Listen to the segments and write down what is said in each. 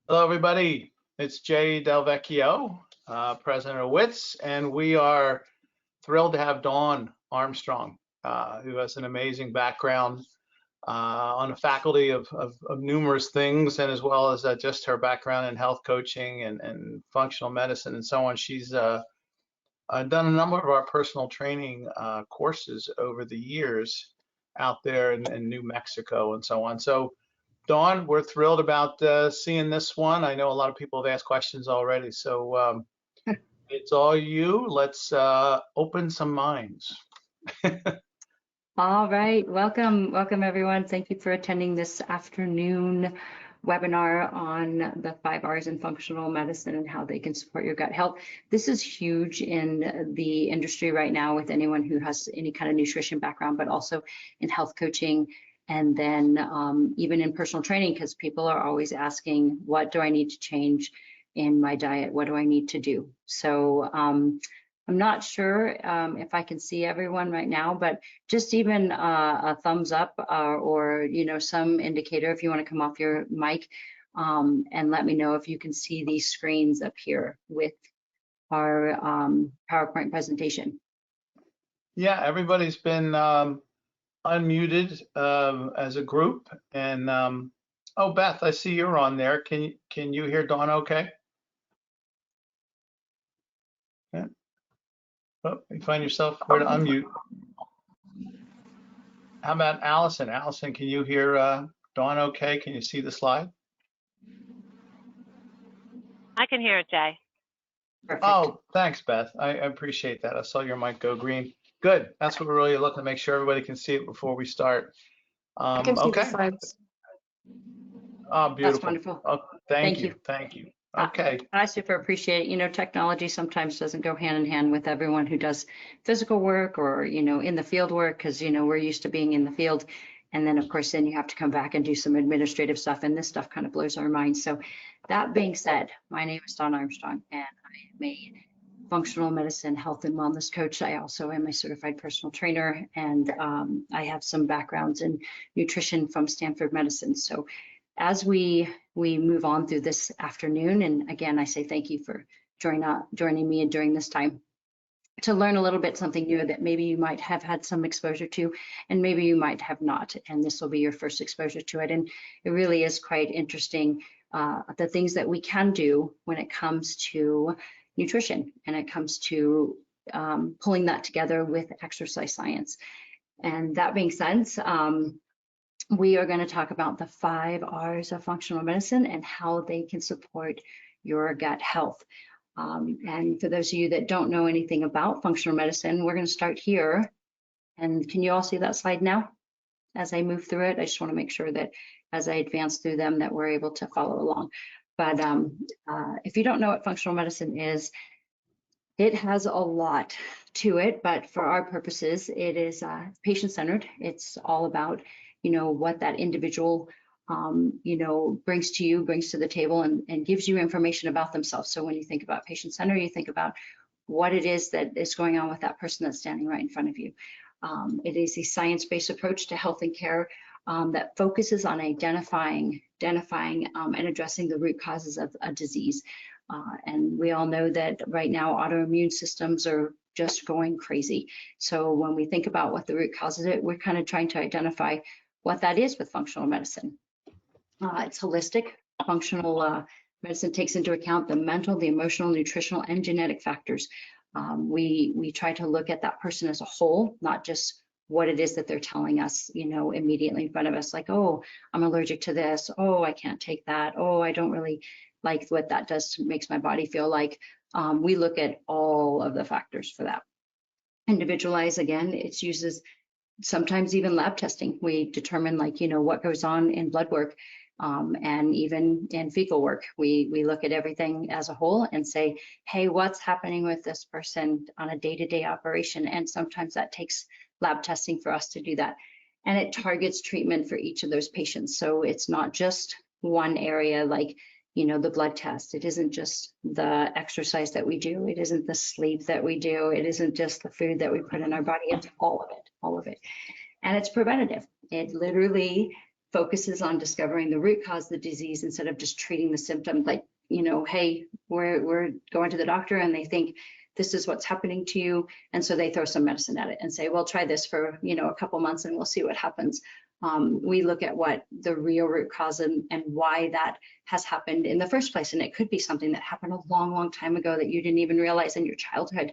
Hello, everybody. It's Jay Del Vecchio, president of WITS, and we are thrilled to have Dawn Armstrong, who has an amazing background on the faculty of numerous things, and as well as just her background in health coaching and functional medicine and so on. She's done a number of our personal training courses over the years out there in New Mexico and so on. So Dawn, we're thrilled about seeing this one. I know a lot of people have asked questions already, so it's all you. Let's open some minds. All right, welcome everyone. Thank you for attending this afternoon webinar on the 5 R's in functional medicine and how they can support your gut health. This is huge in the industry right now with anyone who has any kind of nutrition background, but also in health coaching, and then even in personal training, because people are always asking, what do I need to change in my diet? What do I need to do? So I'm not sure if I can see everyone right now, but just even a thumbs up or some indicator if you want to come off your mic and let me know if you can see these screens up here with our PowerPoint presentation. Yeah, everybody's been unmuted as a group, and oh, Beth, I see you're on there. Can you hear Dawn okay? Yeah. Oh, you find yourself where to unmute. How about Allison? Allison, can you hear Dawn okay? Can you see the slide? I can hear it, Jay. Perfect. Oh, thanks, Beth. I appreciate that. I saw your mic go green. Good. That's what we're really looking to make sure everybody can see it before we start. I can see okay. the slides. Oh, beautiful. That's wonderful. Oh, thank you. Thank you. Okay. I super appreciate it. Technology sometimes doesn't go hand in hand with everyone who does physical work or, in the field work, because, we're used to being in the field. And then, of course, then you have to come back and do some administrative stuff. And this stuff kind of blows our minds. So that being said, my name is Dawn Armstrong, and I am a functional medicine, health and wellness coach. I also am a certified personal trainer, and I have some backgrounds in nutrition from Stanford Medicine. So as we move on through this afternoon, and again, I say thank you for joining me during this time to learn a little bit something new that maybe you might have had some exposure to, and maybe you might have not, and this will be your first exposure to it. And it really is quite interesting, the things that we can do when it comes to nutrition, and it comes to pulling that together with exercise science. And that being said, we are going to talk about the 5 R's of functional medicine and how they can support your gut health. And for those of you that don't know anything about functional medicine, we're going to start here. And can you all see that slide now as I move through it? I just want to make sure that as I advance through them that we're able to follow along. But if you don't know what functional medicine is, it has a lot to it, but for our purposes, it is patient-centered. It's all about what that individual, brings to you, brings to the table, and gives you information about themselves. So when you think about patient-centered, you think about what it is that is going on with that person that's standing right in front of you. It is a science-based approach to health and care that focuses on identifying and addressing the root causes of a disease. And we all know that right now autoimmune systems are just going crazy. So when we think about what the root causes it, we're kind of trying to identify what that is with functional medicine. It's holistic. Functional medicine takes into account the mental, the emotional, nutritional, and genetic factors. We try to look at that person as a whole, not just what it is that they're telling us, immediately in front of us, like, oh, I'm allergic to this. Oh, I can't take that. Oh, I don't really like what that does, makes my body feel like. We look at all of the factors for that. Individualize, again, it uses sometimes even lab testing. We determine what goes on in blood work and even in fecal work. We look at everything as a whole and say, hey, what's happening with this person on a day-to-day operation? And sometimes that takes lab testing for us to do that. And it targets treatment for each of those patients. So it's not just one area like the blood test. It isn't just the exercise that we do. It isn't the sleep that we do. It isn't just the food that we put in our body. It's all of it. And it's preventative. It literally focuses on discovering the root cause of the disease instead of just treating the symptom. Like, hey, we're going to the doctor and they think this is what's happening to you. And so they throw some medicine at it and say, well, try this for, a couple months and we'll see what happens. We look at what the real root cause and why that has happened in the first place. And it could be something that happened a long, long time ago that you didn't even realize in your childhood.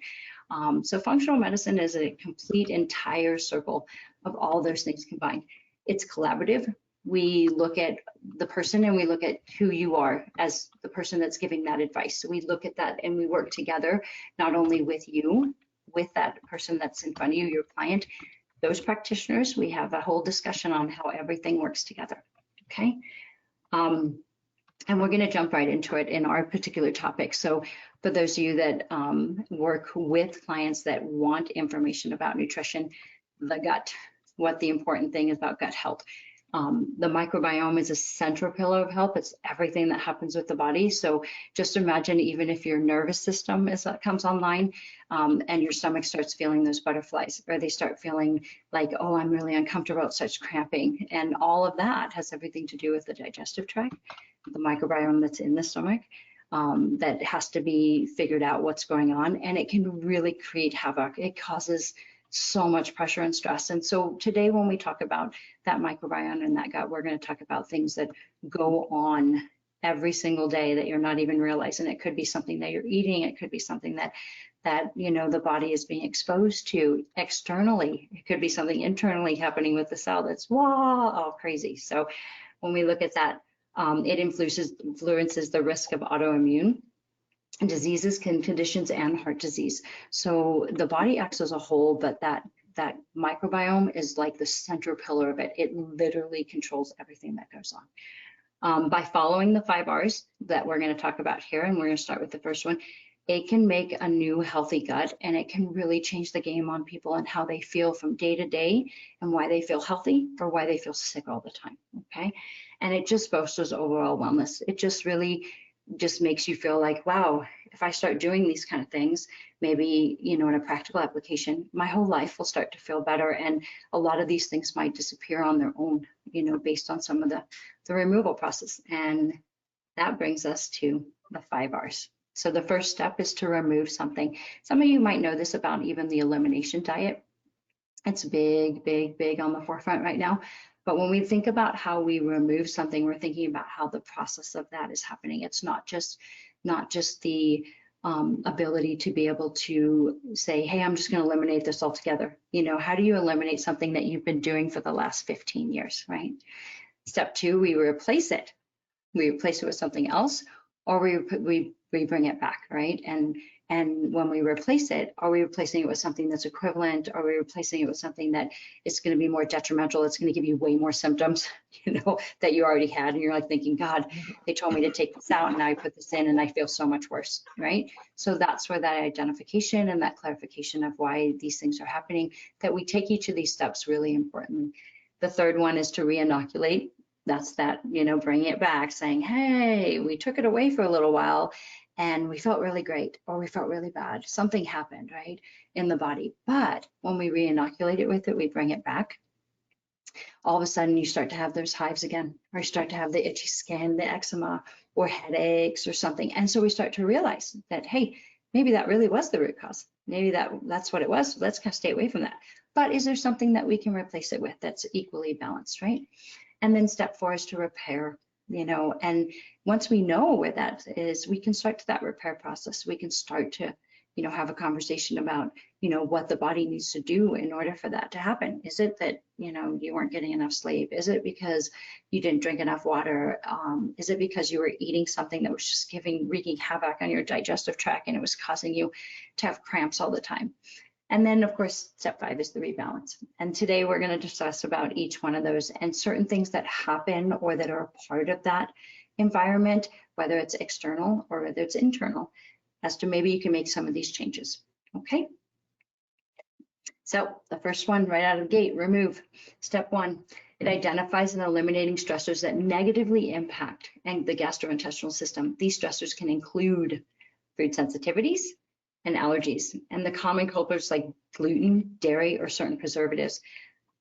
So functional medicine is a complete entire circle of all those things combined. It's collaborative. We look at the person and we look at who you are as the person that's giving that advice. So we look at that and we work together, not only with you, with that person that's in front of you, your client, those practitioners. We have a whole discussion on how everything works together, okay? And we're gonna jump right into it in our particular topic. So for those of you that work with clients that want information about nutrition, the gut, what the important thing is about gut health. The microbiome is a central pillar of health. It's everything that happens with the body. So just imagine, even if your nervous system comes online and your stomach starts feeling those butterflies, or they start feeling like, oh, I'm really uncomfortable, it starts cramping. And all of that has everything to do with the digestive tract, the microbiome that's in the stomach. That has to be figured out what's going on, and it can really create havoc. It causes so much pressure and stress. And so today, when we talk about that microbiome and that gut, we're going to talk about things that go on every single day that you're not even realizing. It could be something that you're eating. It could be something that the body is being exposed to externally. It could be something internally happening with the cell that's all crazy. So when we look at that, it influences the risk of autoimmune diseases, conditions, and heart disease. So the body acts as a whole, but that microbiome is like the central pillar of it. It literally controls everything that goes on. By following the 5 R's that we're going to talk about here, and we're going to start with the first one, it can make a new healthy gut, and it can really change the game on people and how they feel from day to day, and why they feel healthy or why they feel sick all the time, okay? And it just fosters overall wellness. It just really just makes you feel like, wow, if I start doing these kind of things, maybe, in a practical application, my whole life will start to feel better. And a lot of these things might disappear on their own, based on some of the removal process. And that brings us to the 5 R's. So the first step is to remove something. Some of you might know this about even the elimination diet. It's big, big, big on the forefront right now. But when we think about how we remove something, we're thinking about how the process of that is happening. It's not just the ability to be able to say, hey, I'm just going to eliminate this altogether. How do you eliminate something that you've been doing for the last 15 years, right? Step 2, we replace it. We replace it with something else, or we bring it back, right? And when we replace it, are we replacing it with something that's equivalent? Are we replacing it with something that is going to be more detrimental? It's going to give you way more symptoms, that you already had. And you're like thinking, God, they told me to take this out and now I put this in and I feel so much worse, right? So that's where that identification and that clarification of why these things are happening, that we take each of these steps really important. The third one is to re-inoculate. That's that, bringing it back, saying, hey, we took it away for a little while and we felt really great, or we felt really bad. Something happened, right, in the body. But when we re-inoculate it with it, we bring it back. All of a sudden, you start to have those hives again, or you start to have the itchy skin, the eczema, or headaches or something. And so we start to realize that, hey, maybe that really was the root cause. Maybe that's what it was. So let's kind of stay away from that. But is there something that we can replace it with that's equally balanced, right? And then step 4 is to repair, and once we know where that is, we can start that repair process. We can start to, have a conversation about, what the body needs to do in order for that to happen. Is it that, you weren't getting enough sleep? Is it because you didn't drink enough water? Is it because you were eating something that was just wreaking havoc on your digestive tract and it was causing you to have cramps all the time? And then, of course, step 5 is the rebalance. And today we're going to discuss about each one of those and certain things that happen or that are a part of that environment, whether it's external or whether it's internal, as to maybe you can make some of these changes. Okay. So the first one right out of the gate, remove. Step 1, it identifies and eliminating stressors that negatively impact the gastrointestinal system. These stressors can include food sensitivities and allergies, and the common culprits like gluten, dairy, or certain preservatives.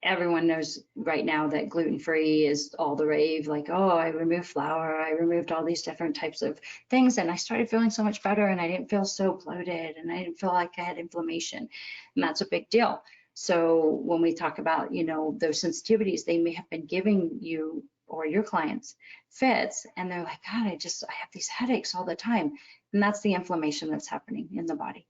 everyone knows right now that gluten-free is all the rave. Like, oh, I removed flour, I removed all these different types of things, and I started feeling so much better, and I didn't feel so bloated, and I didn't feel like I had inflammation, and that's a big deal. So when we talk about, you know, those sensitivities, they may have been giving you or your clients fits, and they're like, God, I have these headaches all the time, and that's the inflammation that's happening in the body.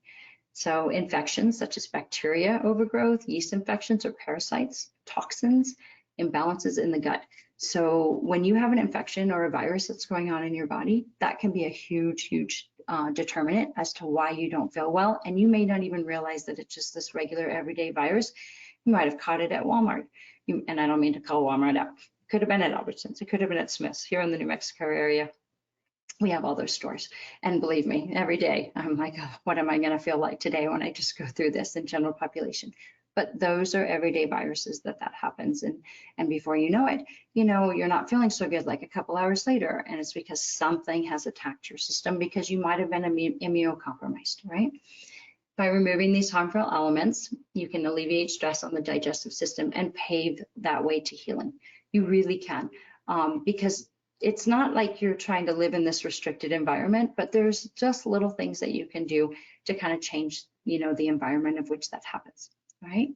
So infections such as bacteria overgrowth, yeast infections or parasites, toxins, imbalances in the gut. So when you have an infection or a virus that's going on in your body, that can be a huge, huge determinant as to why you don't feel well. And you may not even realize that it's just this regular everyday virus. You might have caught it at Walmart. And I don't mean to call Walmart out. It could have been at Albertsons. It could have been at Smith's here in the New Mexico area. We have all those stores. And believe me, every day I'm like, oh, what am I going to feel like today when I just go through this in general population? But those are everyday viruses that happens. And before you know it, you know, you're not feeling so good like a couple hours later. And it's because something has attacked your system because you might have been immunocompromised, right? By removing these harmful elements, you can alleviate stress on the digestive system and pave that way to healing. You really can, because it's not like you're trying to live in this restricted environment, but there's just little things that you can do to kind of change, you know, the environment of which that happens, right?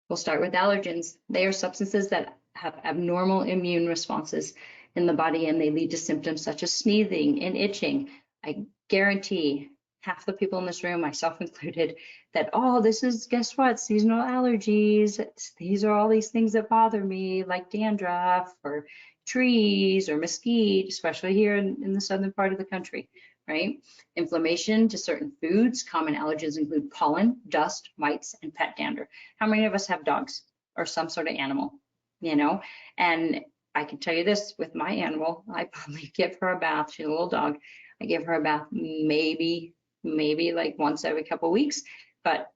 We'll start with allergens. They are substances that have abnormal immune responses in the body, and they lead to symptoms such as sneezing and itching. I guarantee half the people in this room, myself included, that, oh, this is, guess what, seasonal allergies. These are all these things that bother me, like dandruff or trees or mesquite, especially here in the southern part of the country, right? Inflammation to certain foods. Common allergens include pollen, dust, mites, and pet dander. How many of us have dogs or some sort of animal, you know? And I can tell you this, with my animal, I probably give her a bath. She's a little dog. I give her a bath maybe like once every couple of weeks, but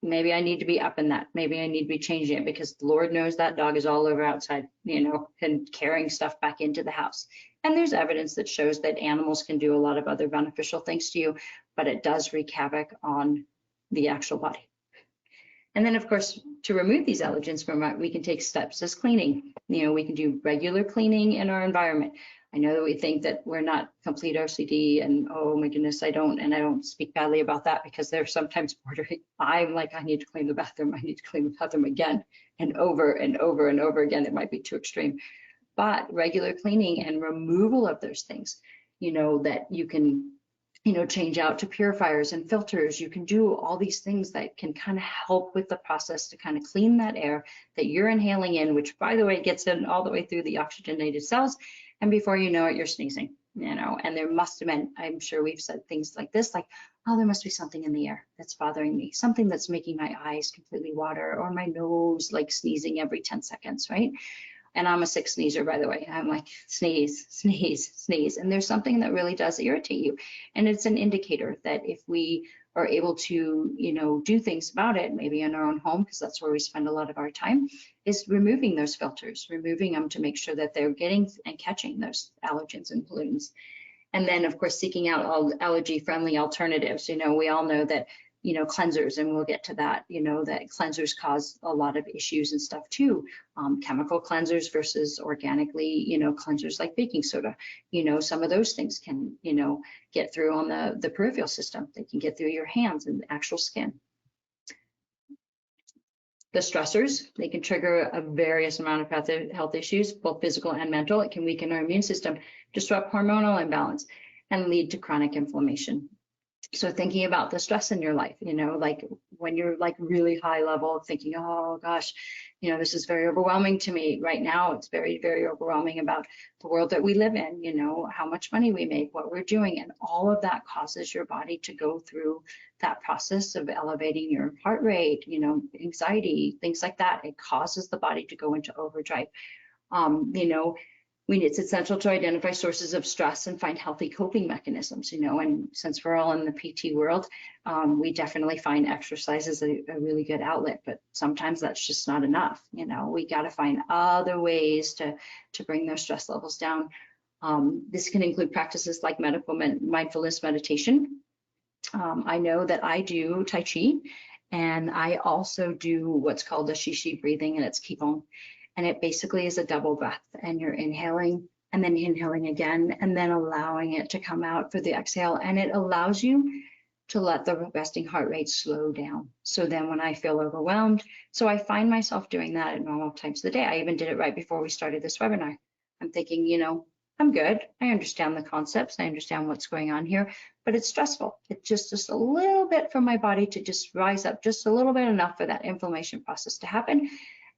maybe I need to be up in that. Maybe I need to be changing it because Lord knows that dog is all over outside, you know, and carrying stuff back into the house. And there's evidence that shows that animals can do a lot of other beneficial things to you, but it does wreak havoc on the actual body. And then, of course, to remove these allergens from it, we can take steps as cleaning. You know, we can do regular cleaning in our environment. I know that we think that we're not complete OCD and, oh my goodness, I don't speak badly about that because they're sometimes bordering. I'm like, I need to clean the bathroom. I need to clean the bathroom again and over and over and over again. It might be too extreme, but regular cleaning and removal of those things, you know, that you can, you know, change out to purifiers and filters. You can do all these things that can kind of help with the process to kind of clean that air that you're inhaling in, which by the way, gets in all the way through the oxygenated cells. And before you know it, you're sneezing, you know, and there must have been, I'm sure we've said things like this, like, oh, there must be something in the air that's bothering me, something that's making my eyes completely water or my nose like sneezing every 10 seconds, right? And I'm a sick sneezer, by the way. I'm like, sneeze, sneeze, sneeze. And there's something that really does irritate you. And it's an indicator that if we are able to, you know, do things about it, maybe in our own home, because that's where we spend a lot of our time, is removing those filters, removing them to make sure that they're getting and catching those allergens and pollutants. And then, of course, seeking out all allergy-friendly alternatives. You know, we all know that, you know, cleansers, and we'll get to that, you know, that cleansers cause a lot of issues and stuff too. Chemical cleansers versus organically, you know, cleansers like baking soda, you know, some of those things can, you know, get through on the peripheral system. They can get through your hands and the actual skin. The stressors, they can trigger a various amount of health issues, both physical and mental. It can weaken our immune system, disrupt hormonal imbalance, and lead to chronic inflammation. So thinking about the stress in your life, you know, like when you're like really high level thinking, oh gosh, you know, this is very overwhelming to me right now. It's very, very overwhelming about the world that we live in, you know, how much money we make, what we're doing. And all of that causes your body to go through that process of elevating your heart rate, you know, anxiety, things like that. It causes the body to go into overdrive. You know, it's essential to identify sources of stress and find healthy coping mechanisms, you know, and since we're all in the PT world, we definitely find exercise is a really good outlet, but sometimes that's just not enough. You know, we got to find other ways to bring those stress levels down. This can include practices like mindfulness meditation. I know that I do Tai Chi, And I also do what's called the shishi breathing, and it's Qigong. And it basically is a double breath, and you're inhaling and then inhaling again, and then allowing it to come out for the exhale. And it allows you to let the resting heart rate slow down. So then when I feel overwhelmed, so I find myself doing that at normal times of the day. I even did it right before we started this webinar. I'm thinking, you know, I'm good. I understand the concepts. I understand what's going on here, but it's stressful. It's just a little bit for my body to just rise up, just a little bit enough for that inflammation process to happen.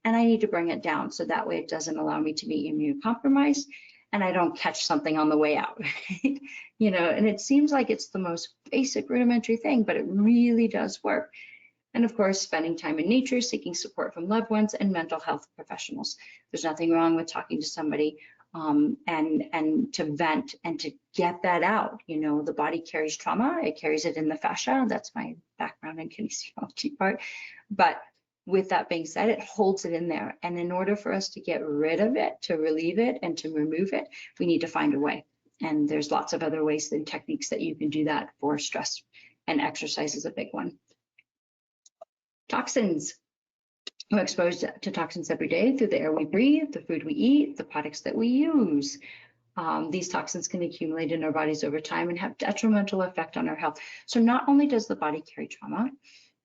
And I need to bring it down so that way it doesn't allow me to be immunocompromised and I don't catch something on the way out. You know, and it seems like it's the most basic rudimentary thing, but it really does work. And of course, spending time in nature, seeking support from loved ones and mental health professionals. There's nothing wrong with talking to somebody and to vent and to get that out. You know, the body carries trauma, it carries it in the fascia. That's my background in kinesiology part. But with that being said, it holds it in there. And in order for us to get rid of it, to relieve it and to remove it, we need to find a way. And there's lots of other ways and techniques that you can do that for stress, and exercise is a big one. Toxins. We're exposed to toxins every day through the air we breathe, the food we eat, the products that we use. These toxins can accumulate in our bodies over time and have detrimental effect on our health. So not only does the body carry trauma,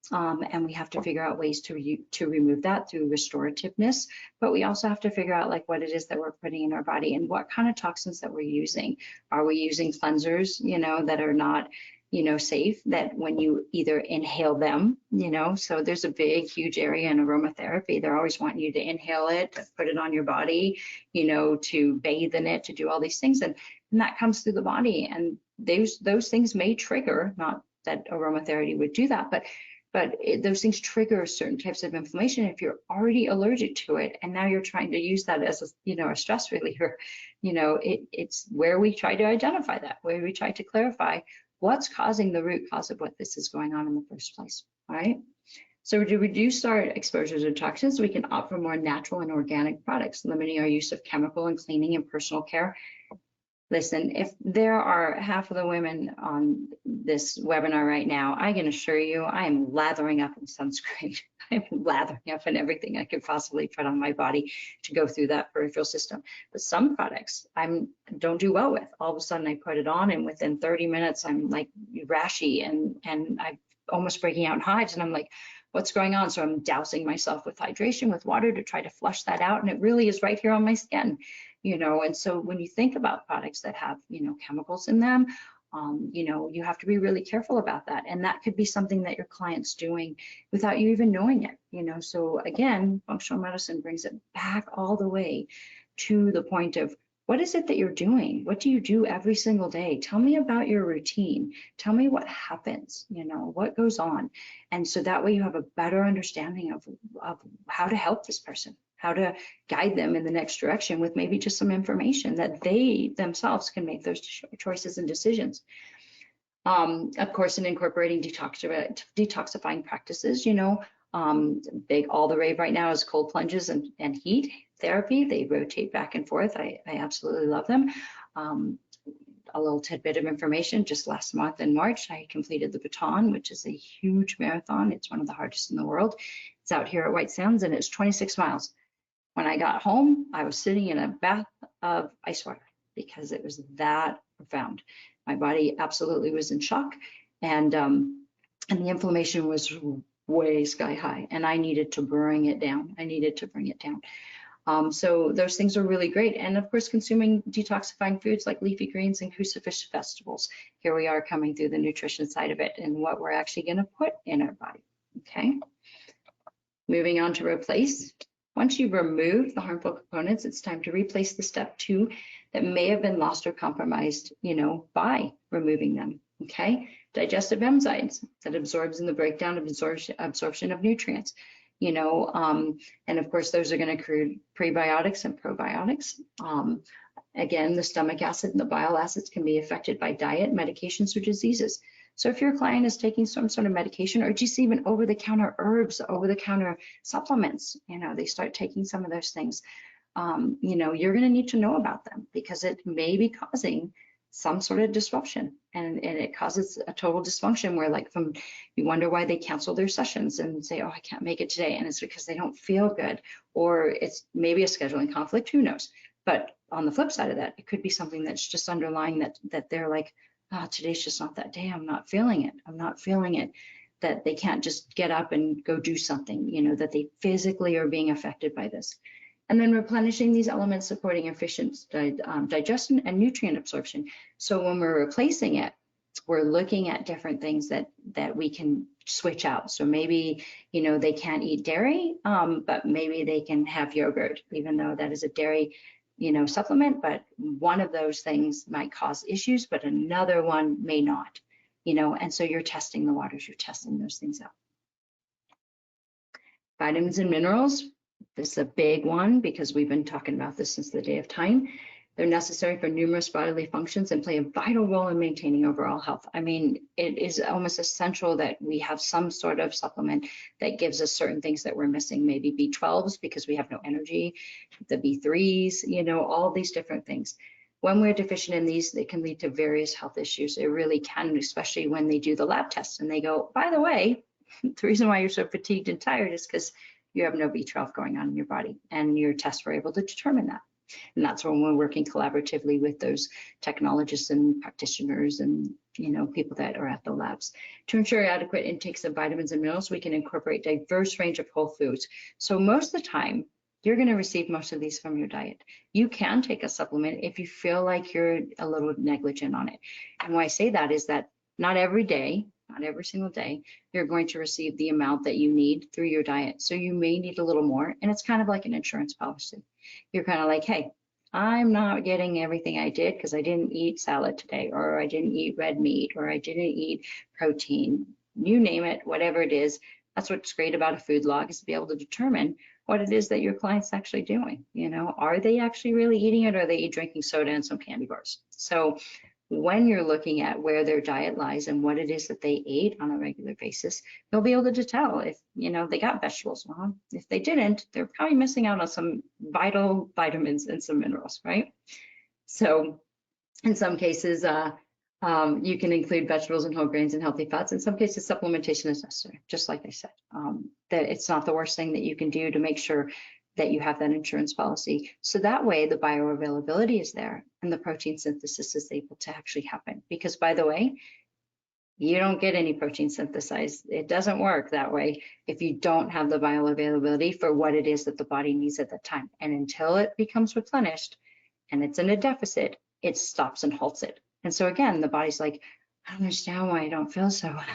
and we have to figure out ways to remove that through restorativeness, but we also have to figure out like what it is that we're putting in our body and what kind of toxins that we're using. Are we using cleansers, you know, that are not, you know, safe, that when you either inhale them, you know, so there's a big, huge area in aromatherapy. They're always wanting you to inhale it, to put it on your body, you know, to bathe in it, to do all these things. And that comes through the body. And those things may trigger, not that aromatherapy would do that, but those things trigger certain types of inflammation. If you're already allergic to it, and now you're trying to use that as a, you know, a stress reliever, you know, it's where we try to identify that, where we try to clarify what's causing the root cause of what this is going on in the first place, all right? So to reduce our exposures to toxins, we can opt for more natural and organic products, limiting our use of chemical and cleaning and personal care. Listen, if there are half of the women on this webinar right now, I can assure you I am lathering up in sunscreen. I'm lathering up in everything I could possibly put on my body to go through that peripheral system. But some products I don't do well with. All of a sudden I put it on and within 30 minutes I'm like rashy and I'm almost breaking out in hives and I'm like, what's going on? So I'm dousing myself with hydration, with water to try to flush that out. And it really is right here on my skin. You know, and so when you think about products that have, you know, chemicals in them, you know, you have to be really careful about that. And that could be something that your client's doing without you even knowing it, you know. So again, functional medicine brings it back all the way to the point of what is it that you're doing? What do you do every single day? Tell me about your routine. Tell me what happens, you know, what goes on. And so that way you have a better understanding of how to help this person, how to guide them in the next direction with maybe just some information that they themselves can make those choices and decisions. Of course, in incorporating detoxifying practices, you know, all the rave right now is cold plunges and heat therapy. They rotate back and forth. I absolutely love them. A little tidbit of information, just last month in March, I completed the Baton, which is a huge marathon. It's one of the hardest in the world. It's out here at White Sands and it's 26 miles. When I got home, I was sitting in a bath of ice water because it was that profound. My body absolutely was in shock, and the inflammation was way sky high, and I needed to bring it down. So those things are really great. And of course, consuming detoxifying foods like leafy greens and cruciferous vegetables. Here we are coming through the nutrition side of it and what we're actually going to put in our body. Okay. Moving on to replace. Once you've removed the harmful components, it's time to replace the step 2 that may have been lost or compromised, you know, by removing them. Okay. Digestive enzymes that absorbs in the breakdown of absorption of nutrients. You know, and of course, those are going to include prebiotics and probiotics. Again, the stomach acid and the bile acids can be affected by diet, medications, or diseases. So if your client is taking some sort of medication or just even over-the-counter herbs, over-the-counter supplements, you know, they start taking some of those things, you know, you're going to need to know about them because it may be causing some sort of disruption, and it causes a total dysfunction where like you wonder why they cancel their sessions and say, oh, I can't make it today, and it's because they don't feel good, or it's maybe a scheduling conflict, who knows. But on the flip side of that, it could be something that's just underlying that they're like, oh, today's just not that day, I'm not feeling it, that they can't just get up and go do something, you know, that they physically are being affected by this. And then replenishing these elements, supporting efficient digestion and nutrient absorption. So when we're replacing it, we're looking at different things that we can switch out. So maybe, you know, they can't eat dairy, but maybe they can have yogurt, even though that is a dairy, you know, supplement. But one of those things might cause issues, but another one may not, you know. And so you're testing the waters, you're testing those things out. Vitamins and minerals. This is a big one because we've been talking about this since the day of time. They're necessary for numerous bodily functions and play a vital role in maintaining overall health. I mean, it is almost essential that we have some sort of supplement that gives us certain things that we're missing, maybe B12s because we have no energy, the B3s, you know, all these different things. When we're deficient in these, they can lead to various health issues. It really can, especially when they do the lab tests and they go, by the way, the reason why you're so fatigued and tired is because you have no B12 going on in your body, and your tests were able to determine that. And that's when we're working collaboratively with those technologists and practitioners and, you know, people that are at the labs. To ensure adequate intakes of vitamins and minerals, we can incorporate a diverse range of whole foods. So most of the time, you're going to receive most of these from your diet. You can take a supplement if you feel like you're a little negligent on it. And why I say that is that not every day, not every single day, you're going to receive the amount that you need through your diet. So you may need a little more, and it's kind of like an insurance policy. You're kind of like, hey, I'm not getting everything I did because I didn't eat salad today, or I didn't eat red meat, or I didn't eat protein, you name it, whatever it is. That's what's great about a food log, is to be able to determine what it is that your client's actually doing. You know, are they actually really eating it, or are they drinking soda and some candy bars? So when you're looking at where their diet lies and what it is that they ate on a regular basis, you'll be able to tell if, you know, they got vegetables. Well, if they didn't, they're probably missing out on some vital vitamins and some minerals, right? So in some cases, you can include vegetables and whole grains and healthy fats. In some cases, supplementation is necessary, just like I said. That it's not the worst thing that you can do to make sure that you have that insurance policy. So that way the bioavailability is there and the protein synthesis is able to actually happen. Because by the way, you don't get any protein synthesized. It doesn't work that way if you don't have the bioavailability for what it is that the body needs at that time. And until it becomes replenished and it's in a deficit, it stops and halts it. And so again, the body's like, I don't understand why I don't feel so well.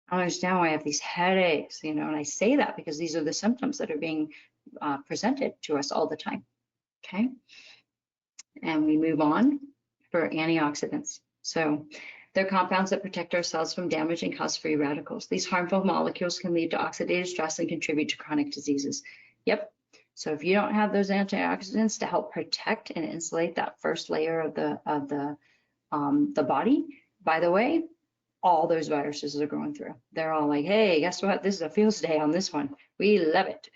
I don't understand why I have these headaches, you know, and I say that because these are the symptoms that are being presented to us all the time, okay? And we move on for antioxidants. So they're compounds that protect our cells from damage and cause free radicals. These harmful molecules can lead to oxidative stress and contribute to chronic diseases. Yep. So if you don't have those antioxidants to help protect and insulate that first layer of the body, by the way, all those viruses are going through. They're all like, hey, guess what? This is a field day on this one. We love it.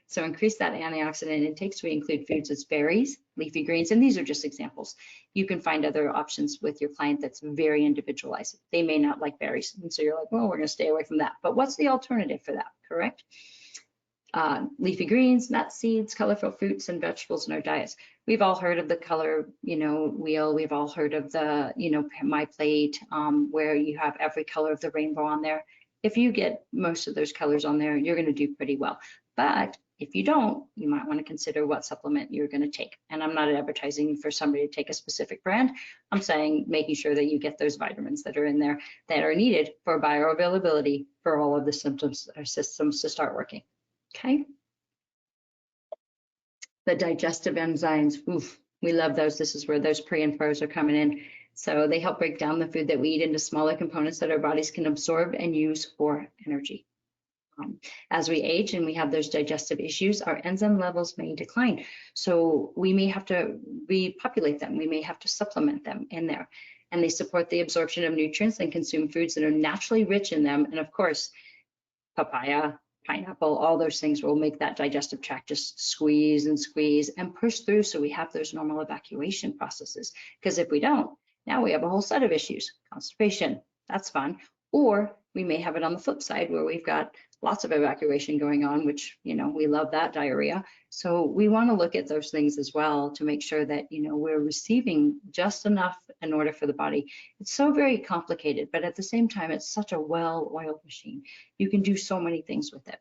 So increase that antioxidant intake. So we include foods as berries, leafy greens, and these are just examples. You can find other options with your client that's very individualized. They may not like berries. And so you're like, well, we're going to stay away from that. But what's the alternative for that, correct? Leafy greens, nuts, seeds, colorful fruits, and vegetables in our diets. We've all heard of the color, you know, wheel. We've all heard of the, you know, My Plate, where you have every color of the rainbow on there. If you get most of those colors on there, you're going to do pretty well. But if you don't, you might want to consider what supplement you're going to take. And I'm not advertising for somebody to take a specific brand. I'm saying making sure that you get those vitamins that are in there that are needed for bioavailability for all of the symptoms or systems to start working. Okay. The digestive enzymes, oof, we love those. This is where those pre and pros are coming in. So they help break down the food that we eat into smaller components that our bodies can absorb and use for energy. As we age and we have those digestive issues, our enzyme levels may decline. So we may have to repopulate them. We may have to supplement them in there. And they support the absorption of nutrients and consume foods that are naturally rich in them. And of course, papaya, pineapple, all those things will make that digestive tract just squeeze and push through so we have those normal evacuation processes. Because if we don't, Now we have a whole set of issues. Constipation, that's fun. Or we may have it on the flip side where we've got lots of evacuation going on, which, we love that diarrhea. So we want to look at those things as well to make sure that, we're receiving just enough in order for the body. It's so very complicated, but at the same time, it's such a well-oiled machine. You can do so many things with it.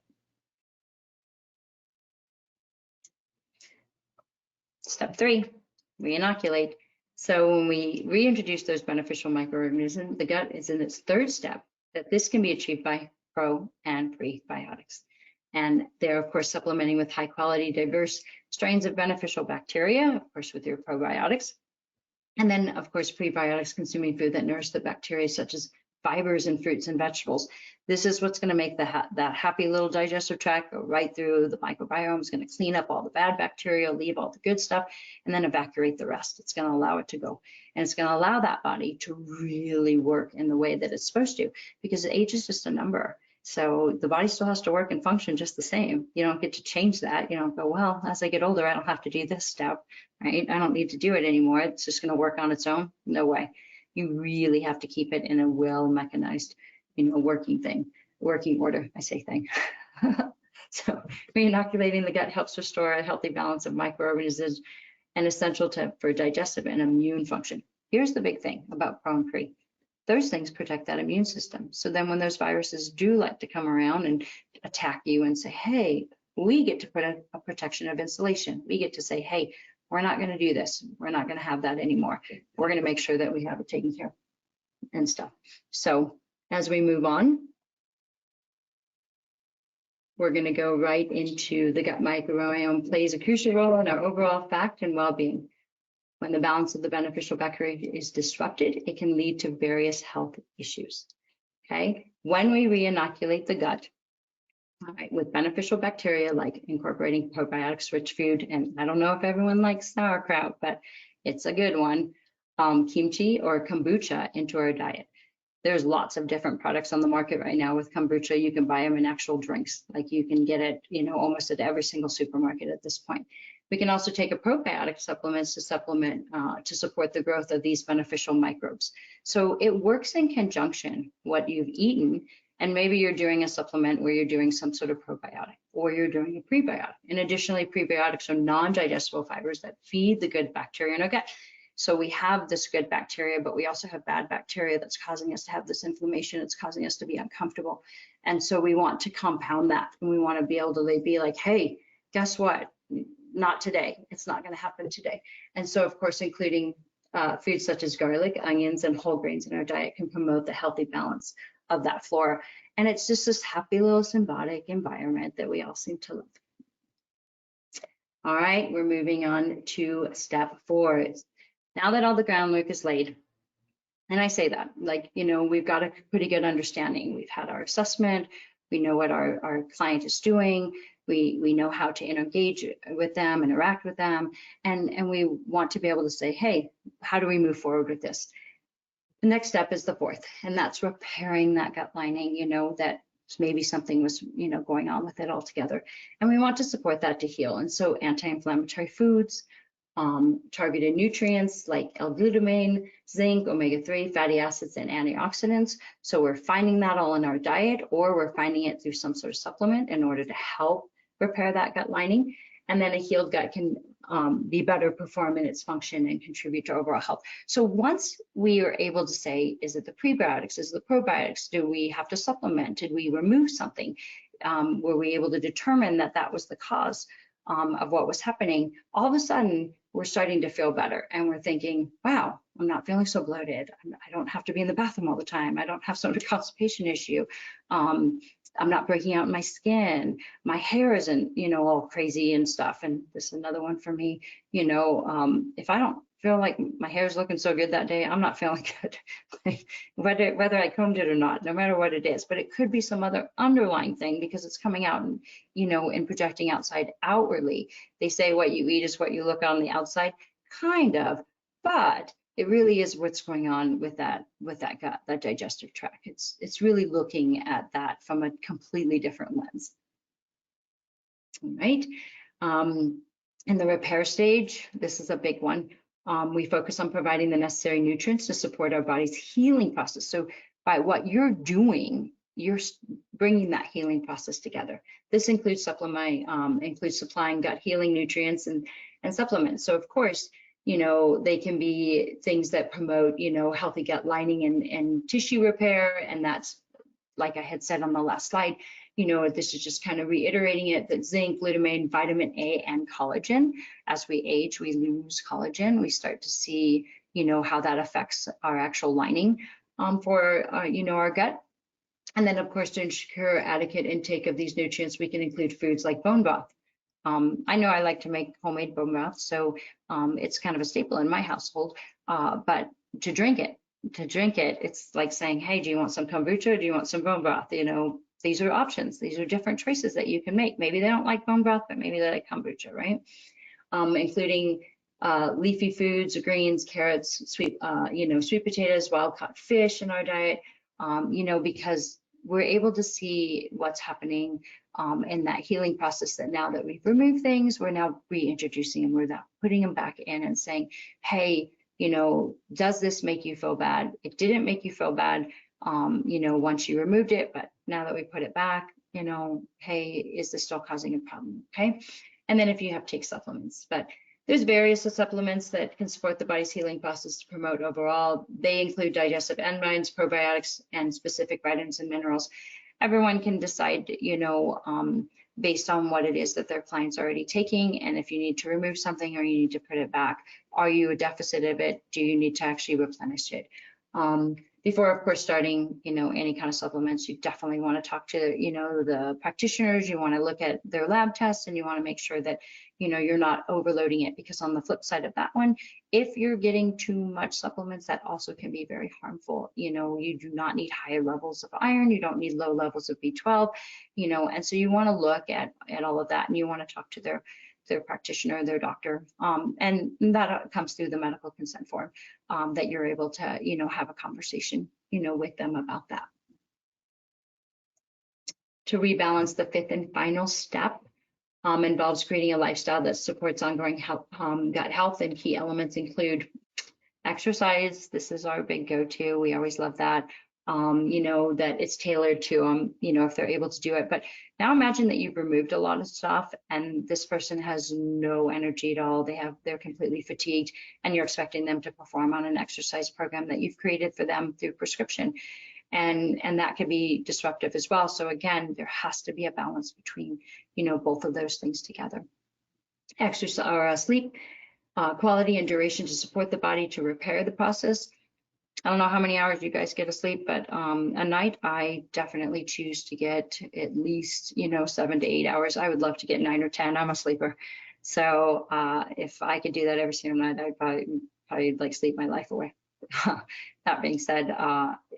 Step 3, reinoculate. So when we reintroduce those beneficial microorganisms, the gut is in its third step, that this can be achieved by pro and prebiotics. And they're, of course, supplementing with high quality, diverse strains of beneficial bacteria, of course, with your probiotics. And then, of course, prebiotics, consuming food that nourish the bacteria, such as fibers and fruits and vegetables. This is what's going to make that happy little digestive tract go right through the microbiome. It's going to clean up all the bad bacteria, leave all the good stuff, and then evacuate the rest. It's going to allow it to go. And it's going to allow that body to really work in the way that it's supposed to, because age is just a number. So the body still has to work and function just the same. You don't get to change that. You don't go, well, as I get older, I don't have to do this step, right? I don't need to do it anymore. It's just going to work on its own. No way. You really have to keep it in a well mechanized, working order. I say thing. So reinoculating the gut helps restore a healthy balance of microorganisms and essential for digestive and immune function. Here's the big thing about pro and pre. Those things protect that immune system. So then when those viruses do like to come around and attack you and say, hey, we get to put a protection of insulation. We get to say, hey, we're not going to do this. We're not going to have that anymore. We're going to make sure that we have it taken care of and stuff. So as we move on, we're going to go right into the gut microbiome plays a crucial role in our overall fact and well-being. When the balance of the beneficial bacteria is disrupted, it can lead to various health issues. Okay, when we reinoculate the gut, all right, with beneficial bacteria like incorporating probiotics-rich food, and I don't know if everyone likes sauerkraut, but it's a good one, kimchi or kombucha into our diet. There's lots of different products on the market right now with kombucha. You can buy them in actual drinks, like you can get it, almost at every single supermarket at this point. We can also take a probiotic supplements to support the growth of these beneficial microbes. So it works in conjunction what you've eaten, and maybe you're doing a supplement where you're doing some sort of probiotic or you're doing a prebiotic. And additionally, prebiotics are non-digestible fibers that feed the good bacteria in our gut. So we have this good bacteria, but we also have bad bacteria that's causing us to have this inflammation. It's causing us to be uncomfortable. And so we want to compound that, and we want to be able to be like, hey, guess what? Not today. It's not going to happen today. And so, of course, including foods such as garlic, onions, and whole grains in our diet can promote the healthy balance of that flora. And it's just this happy little symbiotic environment that we all seem to love. All right, we're moving on to step 4. Now that all the groundwork is laid, and I say that, we've got a pretty good understanding. We've had our assessment. We know what our client is doing. We know how to engage with them, interact with them, and we want to be able to say, hey, how do we move forward with this? The next step is the 4th, and that's repairing that gut lining, that maybe something was, going on with it altogether. And we want to support that to heal. And so anti-inflammatory foods, targeted nutrients like L-glutamine, zinc, omega-3, fatty acids, and antioxidants. So we're finding that all in our diet, or we're finding it through some sort of supplement in order to help repair that gut lining. And then a healed gut can be better perform in its function and contribute to overall health. So once we are able to say, is it the prebiotics, is it the probiotics, do we have to supplement, did we remove something, were we able to determine that that was the cause of what was happening, all of a sudden we're starting to feel better, and we're thinking, wow, I'm not feeling so bloated, I don't have to be in the bathroom all the time, I don't have some sort of constipation issue, I'm not breaking out in my skin, my hair isn't, all crazy and stuff. And this is another one for me, if I don't feel like my hair's looking so good that day, I'm not feeling good, whether I combed it or not, no matter what it is. But it could be some other underlying thing because it's coming out and, and projecting outside outwardly. They say what you eat is what you look on the outside, kind of, but it really is what's going on with that gut, that digestive tract. It's really looking at that from a completely different lens. All right. In the repair stage, this is a big one. We focus on providing the necessary nutrients to support our body's healing process. So by what you're doing, you're bringing that healing process together. This includes supplying gut healing nutrients and supplements. So of course, they can be things that promote, healthy gut lining and tissue repair. And that's, like I had said on the last slide, this is just kind of reiterating it, that zinc, glutamine, vitamin A, and collagen. As we age, we lose collagen. We start to see, how that affects our actual lining for, our gut. And then, of course, to ensure adequate intake of these nutrients, we can include foods like bone broth. I know I like to make homemade bone broth, so it's kind of a staple in my household, but to drink it, it's like saying, hey, do you want some kombucha or do you want some bone broth? These are options. These are different choices that you can make. Maybe they don't like bone broth, but maybe they like kombucha, right? Including leafy foods, greens, carrots, sweet potatoes, wild-caught fish in our diet, because we're able to see what's happening in that healing process, that now that we've removed things, we're now reintroducing them. We're now putting them back in and saying, hey, does this make you feel bad? It didn't make you feel bad, once you removed it, but now that we put it back, hey, is this still causing a problem? Okay. And then if you have to take supplements, but there's various supplements that can support the body's healing process to promote overall. They include digestive enzymes, probiotics, and specific vitamins and minerals. Everyone can decide, based on what it is that their client's already taking, and if you need to remove something or you need to put it back. Are you a deficit of it? Do you need to actually replenish it? Before, of course, starting, any kind of supplements, you definitely want to talk to, the practitioners. You want to look at their lab tests, and you want to make sure that, you're not overloading it, because on the flip side of that one, if you're getting too much supplements, that also can be very harmful. You do not need higher levels of iron. You don't need low levels of B12, and so you want to look at all of that, and you want to talk to their practitioner, their doctor, and that comes through the medical consent form, that you're able to, have a conversation, with them about that. To rebalance, the fifth and final step involves creating a lifestyle that supports ongoing gut health, and key elements include exercise. This is our big go-to. We always love that. That it's tailored to them, if they're able to do it. But now imagine that you've removed a lot of stuff and this person has no energy at all. They're completely fatigued, and you're expecting them to perform on an exercise program that you've created for them through prescription. And that can be disruptive as well. So again, there has to be a balance between, both of those things together. Exercise or sleep, quality and duration to support the body to repair the process. I don't know how many hours you guys get of sleep, but a night I definitely choose to get at least, 7 to 8 hours. I would love to get 9 or 10. I'm a sleeper. So if I could do that every single night, I'd probably like sleep my life away. That being said,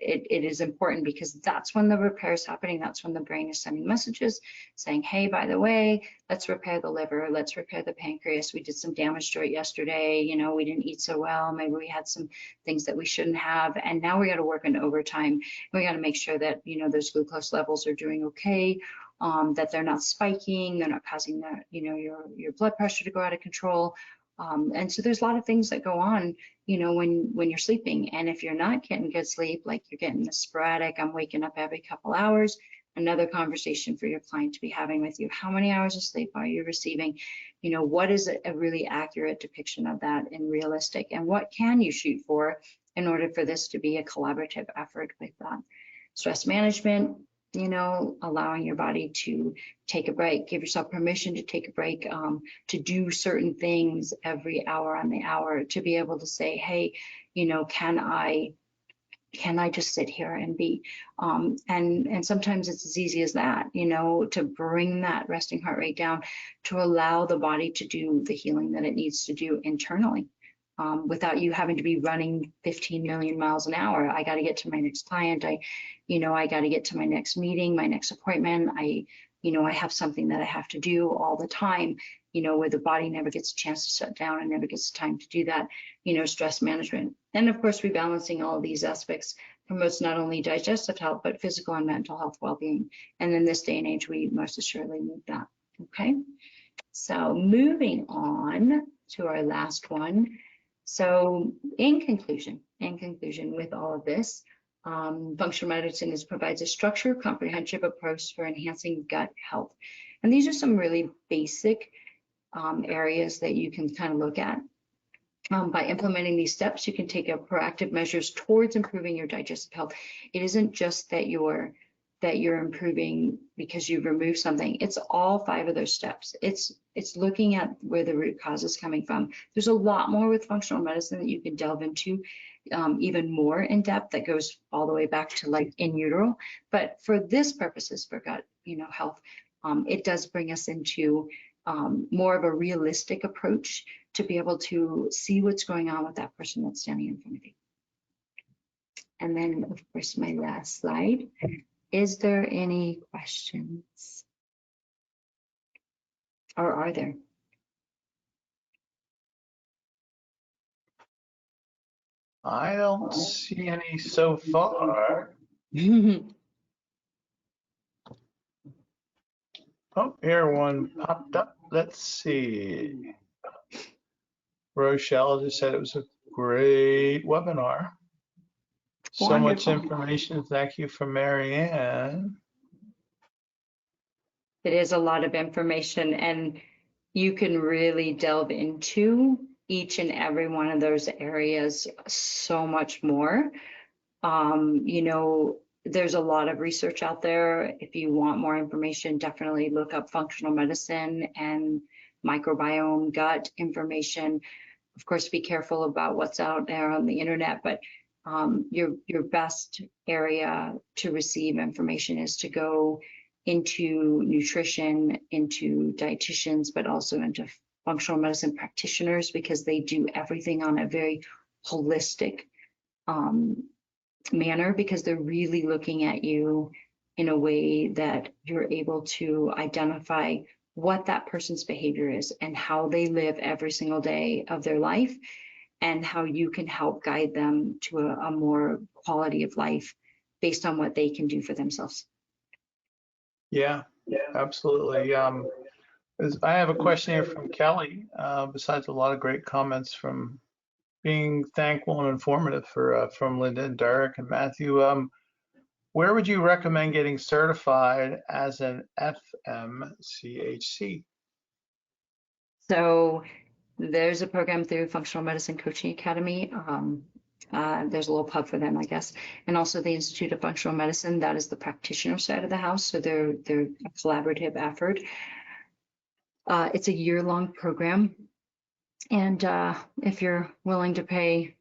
it is important, because that's when the repair is happening. That's when the brain is sending messages saying, hey, by the way, let's repair the liver, let's repair the pancreas. We did some damage to it yesterday. We didn't eat so well. Maybe we had some things that we shouldn't have. And now we got to work on overtime. We got to make sure that, those glucose levels are doing okay, that they're not spiking, they're not causing your blood pressure to go out of control. And so there's a lot of things that go on, when you're sleeping. And if you're not getting good sleep, like you're getting the sporadic, I'm waking up every couple hours, another conversation for your client to be having with you. How many hours of sleep are you receiving? What is a really accurate depiction of that and realistic? And what can you shoot for in order for this to be a collaborative effort with that? Stress management, allowing your body to take a break, give yourself permission to take a break, to do certain things every hour on the hour, to be able to say, hey, can I just sit here and be, and sometimes it's as easy as that, to bring that resting heart rate down, to allow the body to do the healing that it needs to do internally. Without you having to be running 15 million miles an hour. I got to get to my next client. I got to get to my next meeting, my next appointment. I have something that I have to do all the time, where the body never gets a chance to shut down and never gets time to do that, stress management. And of course, rebalancing all of these aspects promotes not only digestive health, but physical and mental health well-being. And in this day and age, we most assuredly need that. Okay. So moving on to our last one. So in conclusion, with all of this, functional medicine provides a structured, comprehensive approach for enhancing gut health. And these are some really basic areas that you can kind of look at. By implementing these steps, you can take proactive measures towards improving your digestive health. It isn't just that you're improving because you've removed something. It's all 5 of those steps. It's looking at where the root cause is coming from. There's a lot more with functional medicine that you can delve into, even more in depth, that goes all the way back to like in utero. But for this purposes, for gut, health, it does bring us into more of a realistic approach to be able to see what's going on with that person that's standing in front of you. And then, of course, my last slide. Is there any questions? Or are there? I don't see any so far. Oh, here one popped up. Let's see. Rochelle just said it was a great webinar. So much Wonderful. information. Thank you for Marianne. It is a lot of information, and you can really delve into each and every one of those areas so much more. There's a lot of research out there. If you want more information, definitely look up functional medicine and microbiome gut information. Of course, be careful about what's out there on the internet, but your best area to receive information is to go into nutrition, into dietitians, but also into functional medicine practitioners, because they do everything on a very holistic manner, because they're really looking at you in a way that you're able to identify what that person's behavior is and how they live every single day of their life, and how you can help guide them to a more quality of life based on what they can do for themselves. Yeah, absolutely. I have a question here from Kelly, besides a lot of great comments from being thankful and informative from Linda and Derek and Matthew. Where would you recommend getting certified as an FMCHC? So there's a program through Functional Medicine Coaching Academy. There's a little pub for them, I guess. And also the Institute of Functional Medicine, that is the practitioner side of the house. So they're a collaborative effort. It's a year-long program. And if you're willing to pay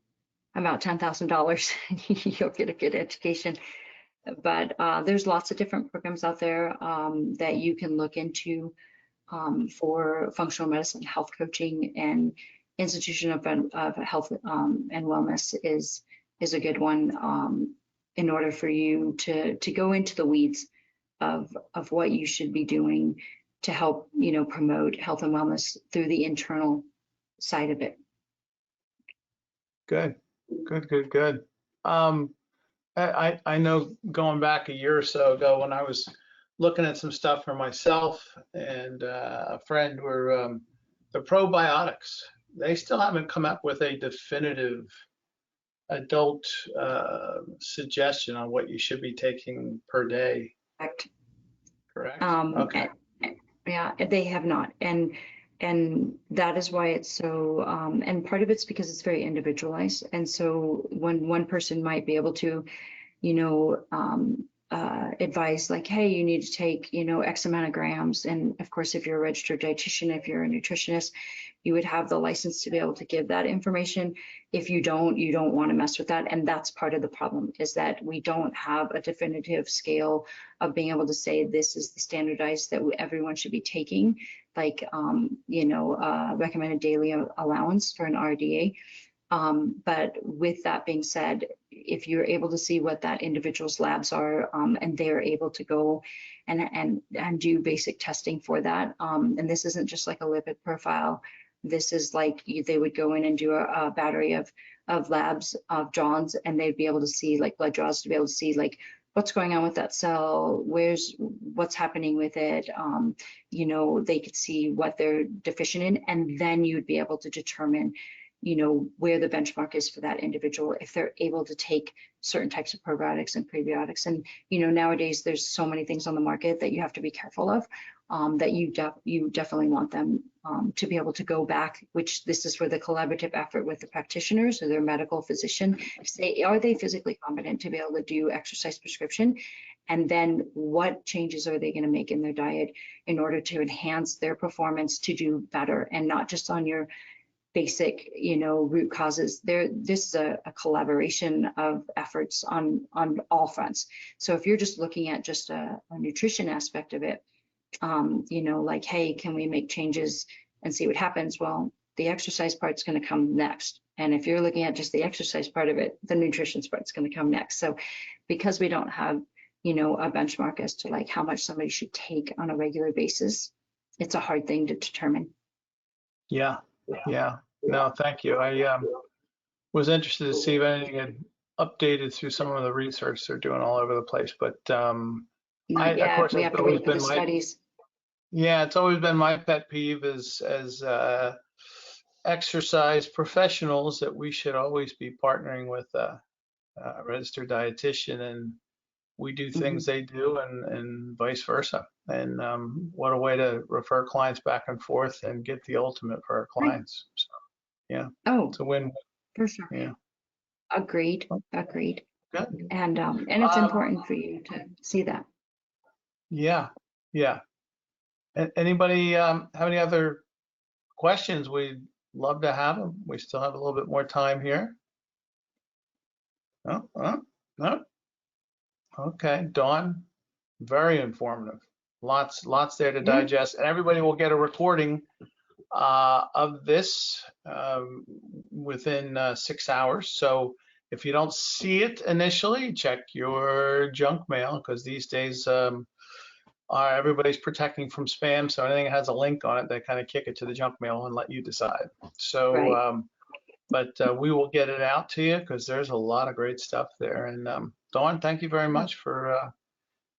about $10,000, you'll get a good education. But there's lots of different programs out there that you can look into for functional medicine, health coaching, and Institution of Health and Wellness is a good one in order for you to go into the weeds of what you should be doing to help promote health and wellness through the internal side of it. Good. I know going back a year or so ago when I was looking at some stuff for myself and a friend were the probiotics. They still haven't come up with a definitive adult suggestion on what you should be taking per day. Correct. Okay. Yeah, they have not, and that is why it's so. And part of it's because it's very individualized, and so when one person might be able to, advise like, hey, you need to take, X amount of grams. And of course, if you're a registered dietitian, if you're a nutritionist, you would have the license to be able to give that information. If you don't want to mess with that. And that's part of the problem, is that we don't have a definitive scale of being able to say this is the standardized that everyone should be taking, like, recommended daily allowance for an RDA. But with that being said, if you're able to see what that individual's labs are, and they're able to go and do basic testing for that, and this isn't just like a lipid profile. This is like they would go in and do a battery of labs, of draws, and they'd be able to see, like, blood draws, to be able to see like what's going on with that cell, what's happening with it. They could see what they're deficient in, and then you'd be able to determine you know, where the benchmark is for that individual, if they're able to take certain types of probiotics and prebiotics. And, you know, nowadays there's so many things on the market that you have to be careful of, that you definitely want them to be able to go back, which this is for the collaborative effort with the practitioners or their medical physician, to say, are they physically competent to be able to do exercise prescription? And then what changes are they going to make in their diet in order to enhance their performance to do better, and not just on your basic, you know, root causes. This is a collaboration of efforts on all fronts. So if you're just looking at just a nutrition aspect of it, you know, like, hey, can we make changes and see what happens? Well, the exercise part's going to come next. And if you're looking at just the exercise part of it, the nutrition part's going to come next. So because we don't have, you know, a benchmark as to like how much somebody should take on a regular basis, it's a hard thing to determine. Yeah. No, thank you. I was interested to see if anything had updated through some of the research they're doing all over the place, but of course, we have to wait for the studies. Yeah, it's always been my pet peeve as exercise professionals that we should always be partnering with a registered dietitian, and we do things they do, and vice versa. And what a way to refer clients back and forth and get the ultimate for our clients. So, yeah. Oh, it's a win. For sure. Yeah. Agreed. Good. And it's important for you to see that. Yeah. Anybody have any other questions? We'd love to have them. We still have a little bit more time here. No. Okay, Dawn, very informative. Lots there to digest, and everybody will get a recording of this within 6 hours. So if you don't see it initially, check your junk mail, because these days everybody's protecting from spam. So anything that has a link on it, they kind of kick it to the junk mail and let you decide. So, right. But we will get it out to you, because there's a lot of great stuff there. And Dawn, thank you very much for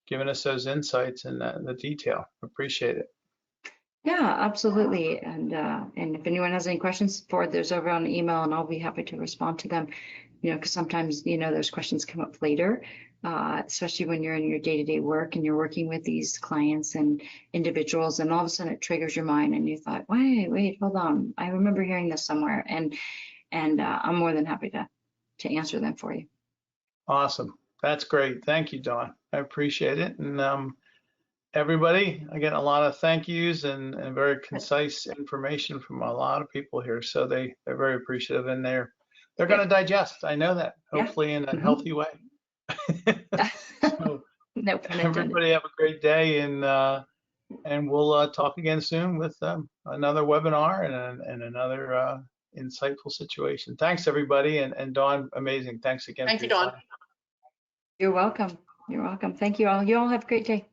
giving us those insights and the detail. Appreciate it. Yeah, absolutely. And if anyone has any questions, forward those over on email, and I'll be happy to respond to them. You know, because sometimes, you know, those questions come up later, especially when you're in your day-to-day work and you're working with these clients and individuals, and all of a sudden it triggers your mind and you thought, wait, hold on, I remember hearing this somewhere, and I'm more than happy to answer them for you. Awesome. That's great. Thank you, Dawn. I appreciate it. And everybody, I get a lot of thank yous and very concise information from a lot of people here. So they're very appreciative, and they're going to digest. I know that, hopefully in a healthy way. So No pun intended. Everybody have a great day, and we'll talk again soon with another webinar and another insightful situation. Thanks, everybody. And Dawn, amazing. Thanks again. Thank you, Dawn. You're welcome. You're welcome. Thank you all. You all have a great day.